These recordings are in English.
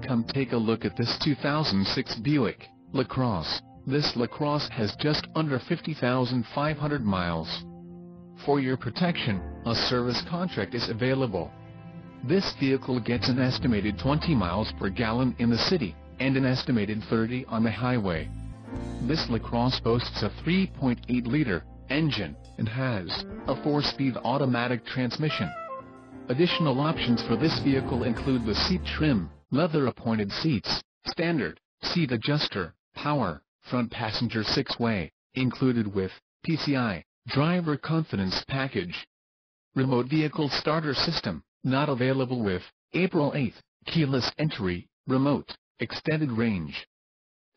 Come take a look at this 2006 Buick LaCrosse. This LaCrosse has just under 50,500 miles. For your protection, a service contract is available. This vehicle gets an estimated 20 miles per gallon in the city, and an estimated 30 on the highway. This LaCrosse boasts a 3.8-liter engine, and has a 4-speed automatic transmission. Additional options for this vehicle include the seat trim, leather-appointed seats, standard, seat adjuster, power, front passenger 6-way, included with PCI, driver confidence package. Remote vehicle starter system, not available with April 8, keyless entry, remote, extended range.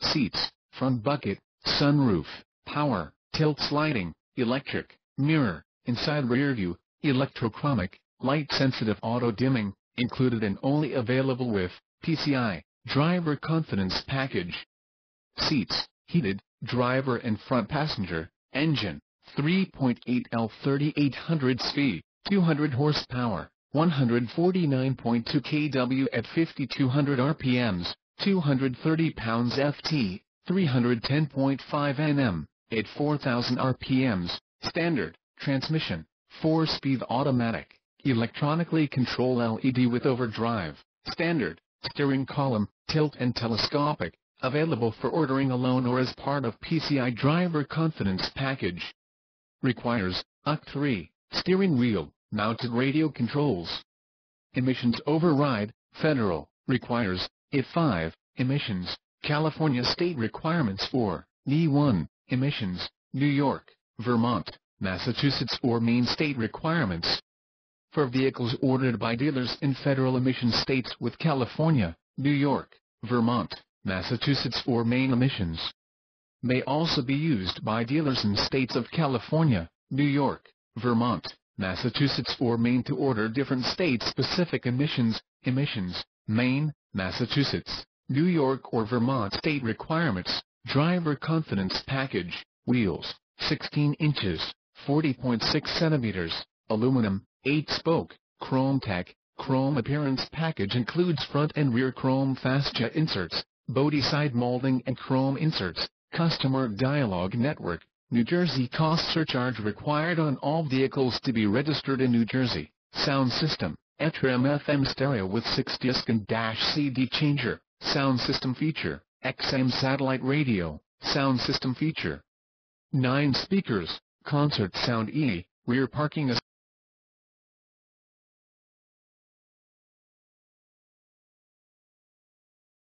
Seats, front bucket, sunroof, power, tilt sliding, electric, mirror, inside rear view, electrochromic, light-sensitive auto-dimming, included and only available with PCI, driver confidence package. Seats, heated, driver and front passenger, engine, 3.8L 3800 CV, 200 horsepower, 149.2 kW at 5,200 RPMs, 230 pounds FT, 310.5 Nm, at 4,000 RPMs, standard, transmission, 4-speed automatic, electronically controlled LED with overdrive, standard, steering column, tilt and telescopic, available for ordering alone or as part of PCI driver confidence package. Requires UC3, steering wheel, mounted radio controls. Emissions override, federal, requires E5, emissions, California state requirements for E1, emissions, New York, Vermont, Massachusetts or Maine state requirements. For vehicles ordered by dealers in federal emission states with California, New York, Vermont, Massachusetts or Maine emissions. May also be used by dealers in states of California, New York, Vermont, Massachusetts or Maine to order different state-specific emissions, Maine, Massachusetts, New York or Vermont state requirements. Driver confidence package, wheels, 16 inches, 40.6 centimeters, aluminum, 8-spoke, chrome tech, chrome appearance package includes front and rear chrome fascia inserts, body side molding and chrome inserts. Customer dialogue network, New Jersey cost surcharge required on all vehicles to be registered in New Jersey. Sound system, FM stereo with 6-disc and -CD changer. Sound system feature, XM satellite radio. Sound system feature, 9 speakers, concert sound rear parking assist.